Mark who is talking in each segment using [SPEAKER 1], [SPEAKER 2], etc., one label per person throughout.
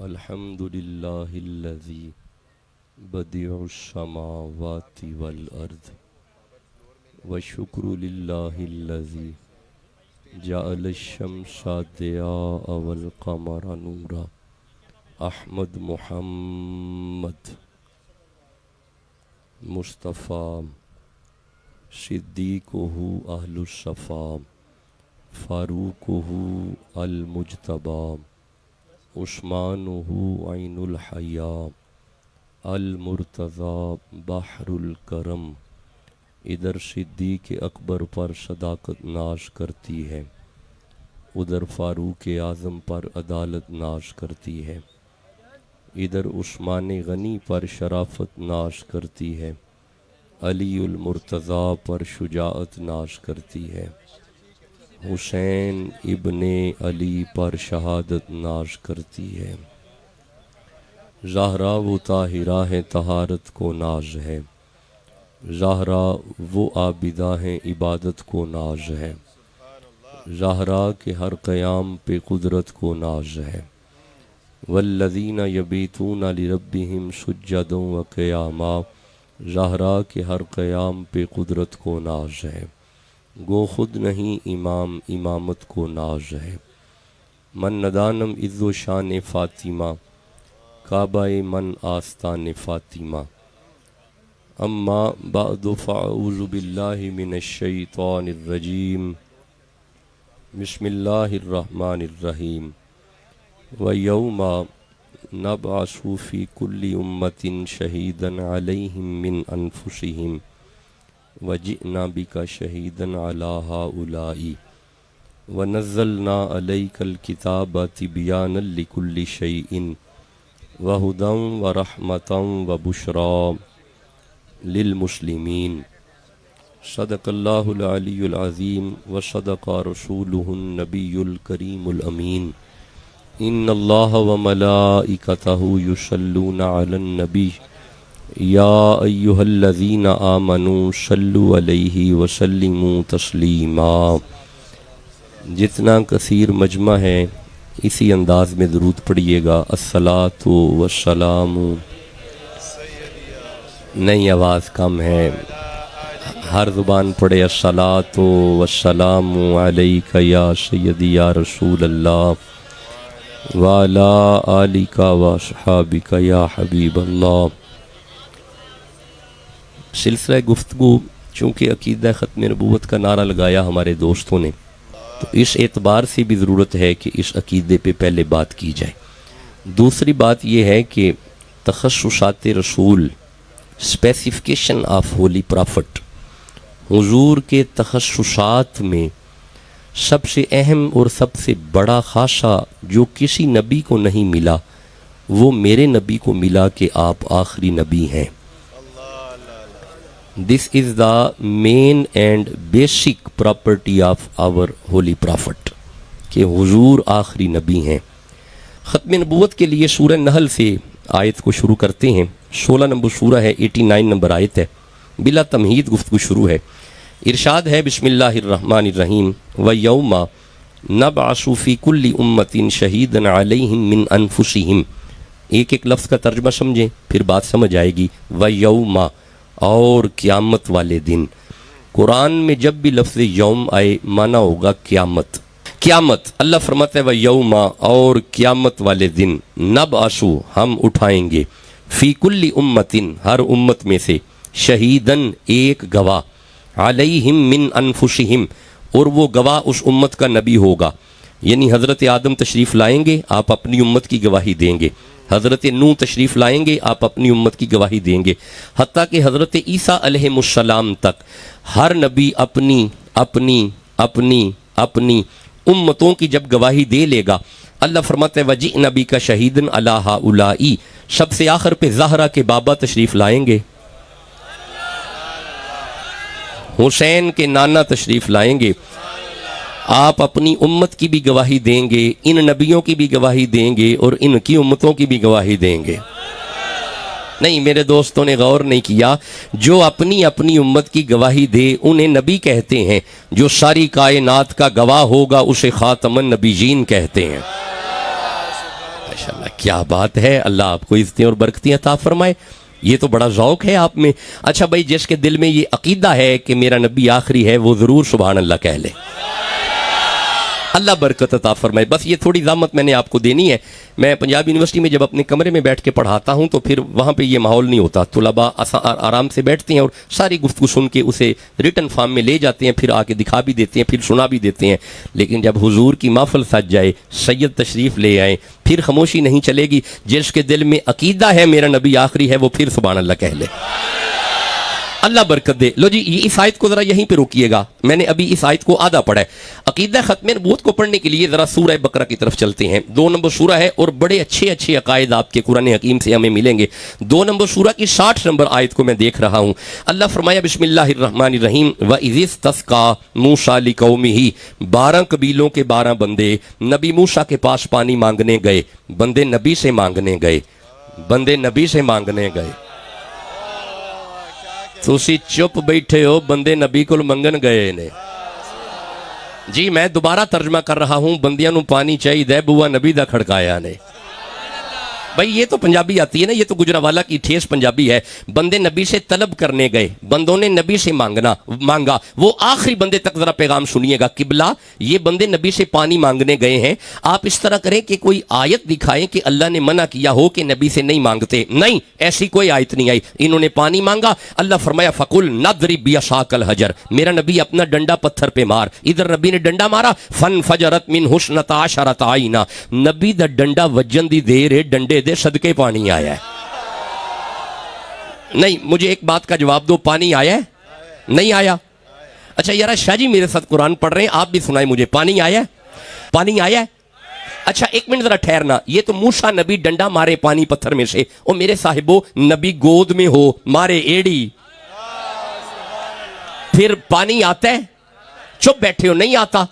[SPEAKER 1] الحمد للہ الذی بدیع السماوات والارض والشکر للہ الذی جعل الشمس ضیاء والقمر نورا. احمد محمد مصطفیٰ صدیقہ اہل الصفا فاروقہ المجتبی عثمانہ عین الحیا المرتضی بحر الکرم. ادھر صدیق اکبر پر صداقت ناز کرتی ہے، ادھر فاروق اعظم پر عدالت ناز کرتی ہے، ادھر عثمان غنی پر شرافت ناز کرتی ہے، علی المرتضی پر شجاعت ناز کرتی ہے، حسین ابن علی پر شہادت ناز کرتی ہے. زہرا و طاہرہ ہیں طہارت کو ناز ہے، زہرا وہ عابدہ ہیں عبادت کو ناز ہے، زہرا کے ہر قیام پہ قدرت کو ناز ہے. والذین یبیتون لربہم سجدا و قیاما، زہرا کے ہر قیام پہ قدرت کو ناز ہے. گو خود نہیں امام امامت کو ناز ہے. من ندانم عز و شان فاطمہ، کعبہ من آستان فاطمہ. اما بعد فاعوذ باللہ من الشیطان الرجیم. بسم اللہ الرحمن الرحیم. ویوم نبعث فی کل امت شہیدا علیہم من انفسہم وجئنا بک شہیدا علی ہؤلاء ونزلنا علیک الکتاب تبیانا لکل شیء وہدی ورحمۃ وبشریٰ للمسلمین. صدق اللہ العلی العظیم وصدق رسولہ النبی الکریم الامین. ان اللہ وملائکتہ یصلون علی النبی یا ایہا الذین آمنوا صلوا علیہ وسلموا تسلیما. جتنا کثیر مجمع ہے اسی انداز میں درود پڑھیے گا. الصلاۃ والسلام. نئی آواز کم ہے، ہر زبان پڑھے. الصلاۃ والسلام علیک یا سیدی یا رسول اللہ وعلی آلک واصحابک یا حبیب اللہ. سلسلہ گفتگو چونکہ عقیدہ ختم نبوت کا نعرہ لگایا ہمارے دوستوں نے، تو اس اعتبار سے بھی ضرورت ہے کہ اس عقیدے پہ پہلے بات کی جائے. دوسری بات یہ ہے کہ تخصصات رسول، اسپیسیفکیشن آف ہولی پرافٹ، حضور کے تخصصات میں سب سے اہم اور سب سے بڑا خاصہ جو کسی نبی کو نہیں ملا وہ میرے نبی کو ملا کہ آپ آخری نبی ہیں. This is the main and basic property of our holy prophet کہ حضور آخری نبی ہیں. ختم نبوت کے لیے سورہ نحل سے آیت کو شروع کرتے ہیں. 16 نمبر سورہ ہے، 89 نمبر آیت ہے. بلا تمہید گفتگو شروع ہے. ارشاد ہے بسم اللہ الرحمن الرحیم. وَيَوْمَ نَبْعَثُ فِي كُلِّ أُمَّةٍ شَهِيدًا عَلَيْهِمْ مِنْ أَنفُسِهِمْ. ایک ایک لفظ کا ترجمہ سمجھیں پھر بات سمجھ آئے گی. وَيَوْمَ اور قیامت والے دن. قرآن میں جب بھی لفظ یوم آئے مانا ہوگا قیامت. قیامت اللہ فرماتا ہے وَيَوْمَ اور قیامت والے دن. نَبْعَثُ ہم اٹھائیں گے. فی کل امتن ہر امت میں سے. شہیدن ایک گواہ. علیہم من انفسہم اور وہ گواہ اس امت کا نبی ہوگا. یعنی حضرت آدم تشریف لائیں گے آپ اپنی امت کی گواہی دیں گے. حضرت نوح تشریف لائیں گے آپ اپنی امت کی گواہی دیں گے. حتیٰ کہ حضرت عیسیٰ علیہ السلام تک ہر نبی اپنی اپنی اپنی اپنی امتوں کی جب گواہی دے لے گا. اللہ فرماتا ہے وَجِئْنَا بِكَ شَهِيدًا عَلَىٰ هَؤُلَاءِ. سب سے آخر پہ زہرا کے بابا تشریف لائیں گے، حسین کے نانا تشریف لائیں گے. آپ اپنی امت کی بھی گواہی دیں گے، ان نبیوں کی بھی گواہی دیں گے اور ان کی امتوں کی بھی گواہی دیں گے. نہیں میرے دوستوں نے غور نہیں کیا. جو اپنی اپنی امت کی گواہی دے انہیں نبی کہتے ہیں، جو ساری کائنات کا گواہ ہوگا اسے خاتم النبیین کہتے ہیں. ماشاءاللہ. کیا بات ہے, اللہ آپ کو عزتیں اور برکتیں عطا فرمائے. یہ تو بڑا ذوق ہے آپ میں. اچھا بھائی, جس کے دل میں یہ عقیدہ ہے کہ میرا نبی آخری ہے, وہ ضرور سبحان اللہ کہہ لے. اللہ برکت عطا فرمائے. بس یہ تھوڑی زحمت میں نے آپ کو دینی ہے. میں پنجاب یونیورسٹی میں جب اپنے کمرے میں بیٹھ کے پڑھاتا ہوں تو پھر وہاں پہ یہ ماحول نہیں ہوتا. طلباء آرام سے بیٹھتے ہیں اور ساری گفتگو سن کے اسے ریٹن فارم میں لے جاتے ہیں, پھر آ کے دکھا بھی دیتے ہیں, پھر سنا بھی دیتے ہیں. لیکن جب حضور کی محفل سج جائے, سید تشریف لے آئیں, پھر خاموشی نہیں چلے گی. جس کے دل میں عقیدہ ہے میرا نبی آخری ہے, وہ پھر سبحان اللہ کہہ لے. اللہ برکت دے. لو جی, یہ اس آیت کو ذرا یہیں پہ روکیے گا. میں نے ابھی اس آیت کو آدھا پڑھا ہے. عقیدہ ختم نبوت کو پڑھنے کے لیے ذرا سورہ بقرہ کی طرف چلتے ہیں. 2 نمبر سورہ ہے اور بڑے اچھے اچھے عقائد آپ کے قرآن حکیم سے ہمیں ملیں گے. 2 نمبر سورہ کی 60 نمبر آیت کو میں دیکھ رہا ہوں. اللہ فرمایا بسم اللہ الرحمن الرحیم وَإِذِ اسْتَسْقَىٰ مُوسَىٰ لِقَوْمِهِ 12 قبیلوں کے 12 بندے نبی موسیٰ کے پاس پانی مانگنے گئے. بندے نبی سے مانگنے گئے, بندے نبی سے مانگنے گئے. تسی چپ بیٹھے ہو, بندے نبی کو منگن گئے نے. جی میں دوبارہ ترجمہ کر رہا ہوں. بندیاں نو پانی چاہیے دے, بوا نبی دا کھڑکایا نے. بھائی یہ تو پنجابی آتی ہے نا, یہ تو گجرانوالہ کی ٹھیس پنجابی ہے. بندے نبی سے طلب کرنے گئے, بندوں نے نبی سے مانگا. وہ آخری بندے تک ذرا پیغام سنیے گا. قبلہ, یہ بندے نبی سے پانی مانگنے گئے ہیں. آپ اس طرح کریں کہ کوئی آیت دکھائیں کہ اللہ نے منع کیا ہو کہ نبی سے نہیں مانگتے. نہیں, ایسی کوئی آیت نہیں آئی. انہوں نے پانی مانگا. اللہ فرمایا فَقُلْ نَضْرِبْ بِعَصَاكَ الْحَجَرَ, میرا نبی اپنا ڈنڈا پتھر پہ مار. ادھر نبی نے ڈنڈا مارا, فَانْفَجَرَتْ مِنْهُ اثْنَتَا عَشَرَةَ عَيْنًا, نبی دا ڈنڈا وجن دی دیر ہے, ڈنڈے دے صدقے پانی آیا ہے. نہیں, مجھے ایک بات کا جواب دو, پانی آیا ہے نہیں آیا؟ اچھا یار شاہ جی میرے ساتھ قرآن پڑھ رہے ہیں, آپ بھی سنائیں مجھے, پانی آیا ہے؟ پانی آیا ہے؟ اچھا ایک منٹ ذرا ٹھہرنا. یہ تو موسیٰ نبی ڈنڈا مارے پانی پتھر میں سے, او میرے صاحبو نبی گود میں ہو مارے ایڑی, پھر پانی آتا ہے؟ چپ بیٹھے ہو, نہیں آتا.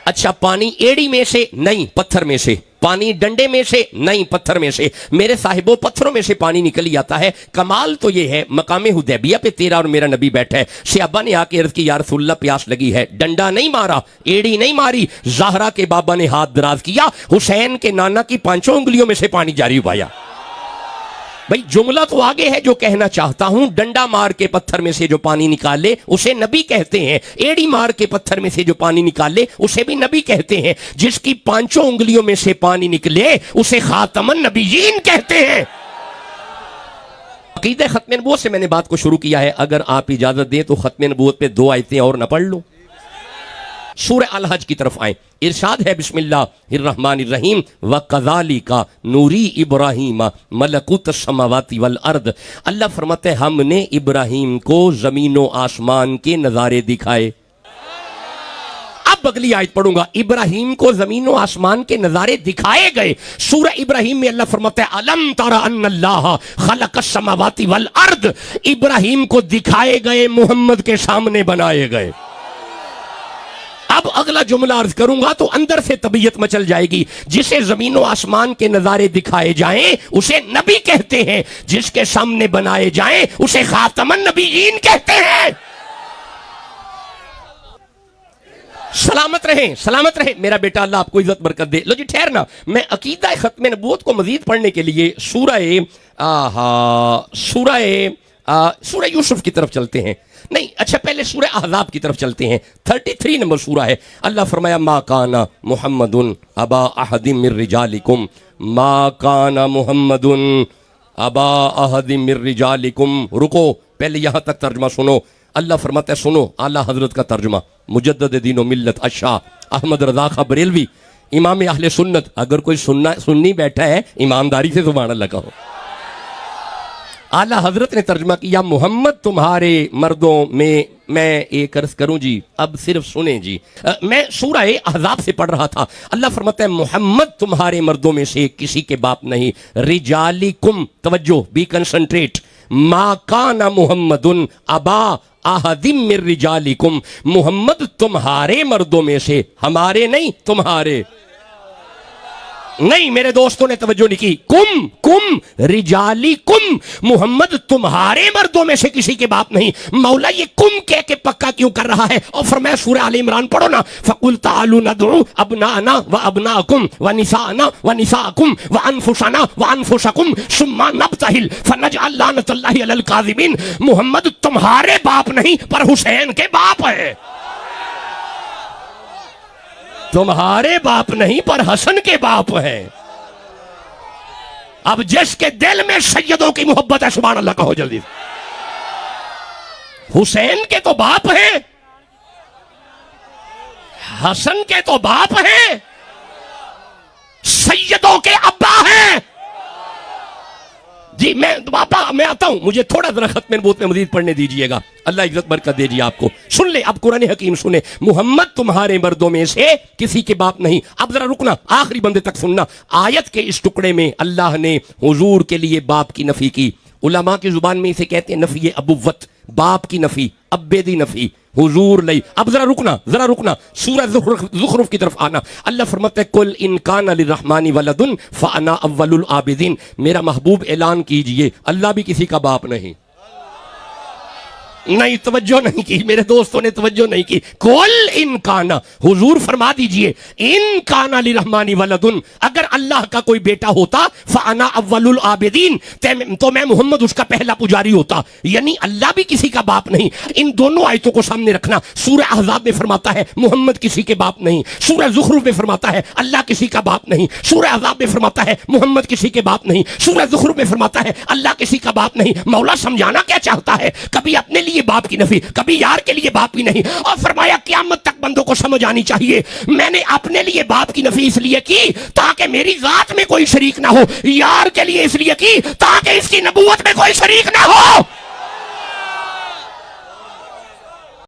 [SPEAKER 1] اچھا پانی ایڑی میں سے نہیں, پتھر میں سے. پانی ڈنڈے میں سے نہیں, پتھر میں سے. میرے صاحبوں پتھروں میں سے پانی نکل جاتا ہے. کمال تو یہ ہے مقام حدیبیہ پہ تیرا اور میرا نبی بیٹھا ہے. صحابہ نے آ کے عرض کی یا رسول اللہ پیاس لگی ہے. ڈنڈا نہیں مارا, ایڑی نہیں ماری, زہرا کے بابا نے ہاتھ دراز کیا, حسین کے نانا کی 5 انگلیوں میں سے پانی جاری ہوا. بھئی جملہ تو آگے ہے جو کہنا چاہتا ہوں. ڈنڈا مار کے پتھر میں سے جو پانی نکالے اسے نبی کہتے ہیں. ایڑی مار کے پتھر میں سے جو پانی نکالے اسے بھی نبی کہتے ہیں. جس کی 5 انگلیوں میں سے پانی نکلے اسے خاتم النبیین کہتے ہیں. عقیدہ ختم نبوت سے میں نے بات کو شروع کیا ہے. اگر آپ اجازت دیں تو ختم نبوت پہ 2 آیتیں اور نہ پڑھ لوں. سورہ الحج کی طرف آئیں. ارشاد ہے بسم اللہ الرحمن الرحیم وَقَذَالِكَ نُورِي إِبْرَاهِيمَ مَلَكُوتَ السَّمَاوَاتِ وَالْأَرْضِ. اللہ فرماتے ہیں ہم نے ابراہیم کو زمین و آسمان کے نظارے دکھائے. اب اگلی آیت پڑھوں گا. ابراہیم کو زمین و آسمان کے نظارے دکھائے گئے. سورہ ابراہیم میں اللہ فرماتا ہے الم تر ان اللہ خلق السماوات والارض. ابراہیم کو دکھائے گئے, محمد کے سامنے بنائے گئے. اب اگلا جملہ عرض کروں گا تو اندر سے طبیعت مچل جائے گی. جسے زمین و آسمان کے نظارے دکھائے جائیں اسے نبی کہتے ہیں, جس کے سامنے بنائے جائیں اسے خاتم النبیین کہتے ہیں. سلامت رہیں, سلامت رہیں میرا بیٹا, اللہ آپ کو عزت برکت دے. لو جی ٹھہرنا, میں عقیدہ ختم نبوت کو مزید پڑھنے کے لیے سورہ یوسف کی طرف چلتے ہیں. نہیں اچھا پہلے سورہ احزاب کی طرف چلتے ہیں. 33 نمبر سورہ ہے. اللہ فرمایا ما کان محمد ابا احد من رجالکم, ما کان محمد ابا احد من رجالکم. رکو, پہلے یہاں تک ترجمہ سنو. اللہ فرماتا ہے سنو اعلیٰ حضرت کا ترجمہ, مجدد دین و ملت الشاہ احمد رضا خاں بریلوی, امام اہل سنت. اگر کوئی سنی بیٹھا ہے ایمانداری سے سبحان اللہ کہو. اعلیٰ حضرت نے ترجمہ کیا محمد تمہارے مردوں میں ایک عرض کروں جی, اب صرف سنیں جی. میں سورہ احزاب سے پڑھ رہا تھا. اللہ فرماتا ہے محمد تمہارے مردوں میں سے کسی کے باپ نہیں. رجالکم, توجہ, بی کنسنٹریٹ. ما کان محمد ابا احد من رجالکم, محمد تمہارے مردوں میں سے, ہمارے نہیں تمہارے. نہیں میرے دوستوں نے توجہ نہیں کی. کم رجالی کم, محمد تمہارے مردوں میں سے کسی کے باپ نہیں. مولا یہ کم کہہ کے پکا کیوں کر رہا ہے؟ اور فرمایا سورہ آل عمران پڑھو نا, فقل تعالوا ندعو ابناءنا وابناءکم ونساءنا ونساءکم وانفسنا وانفسکم ثم نبتہل فنجعل لعنۃ اللہ علی الکاذبین. محمد تمہارے باپ نہیں پر حسین کے باپ ہے. تمہارے باپ نہیں پر حسن کے باپ ہے. اب جس کے دل میں سیدوں کی محبت ہے سبحان اللہ کہو جلدی. حسین کے تو باپ ہیں, حسن کے تو باپ ہیں, سیدوں کے ابا ہیں. جی میں آتا ہوں, مجھے تھوڑا ذرا ختم نبوت میں مزید پڑھنے دیجئے گا. اللہ عزت برکت دے جی آپ کو. سن لے اب قرآن حکیم سنے, محمد تمہارے مردوں میں سے کسی کے باپ نہیں. اب ذرا رکنا, آخری بندے تک سننا. آیت کے اس ٹکڑے میں اللہ نے حضور کے لیے باپ کی نفی کی. علماء کی زبان میں اسے کہتے ہیں نفی ابوت, باپ کی نفی, ابے دی نفی. حضور لئی. اب ذرا رکنا سورہ زخرف کی طرف آنا. اللہ فرماتا ہے کل ان کان للرحمن ولد فانا اول العابدین. میرا محبوب اعلان کیجئے اللہ بھی کسی کا باپ نہیں. نہیں توجہ نہیں کی میرے دوستوں نے, توجہ نہیں کی. کل ان کانا, حضور فرما دیجئے ان کانا للرحمن ولدن, اگر اللہ کا کوئی بیٹا ہوتا فانا اول العابدین, تو میں محمد اس کا پہلا پجاری ہوتا. یعنی اللہ بھی کسی کا باپ نہیں. ان دونوں آیتوں کو سامنے رکھنا. سورہ احزاب میں فرماتا ہے محمد کسی کے باپ نہیں, سورہ زخرف میں فرماتا ہے اللہ کسی کا باپ نہیں, سورہ احزاب میں فرماتا ہے محمد کسی کے باپ نہیں, سورہ زخرف میں فرماتا ہے اللہ کسی کا باپ نہیں. مولا سمجھانا کیا چاہتا ہے؟ کبھی اپنے لیے باپ کی نفی, کبھی یار کے لیے باپ کی نہیں. اور فرمایا قیامت تک بندوں کو سمجھ آنی چاہیے میں نے اپنے لیے باپ کی نفی اس لیے کی تاکہ میری ذات میں کوئی شریک نہ ہو, یار کے لیے اس لیے کی تاکہ اس کی نبوت میں کوئی شریک نہ ہو.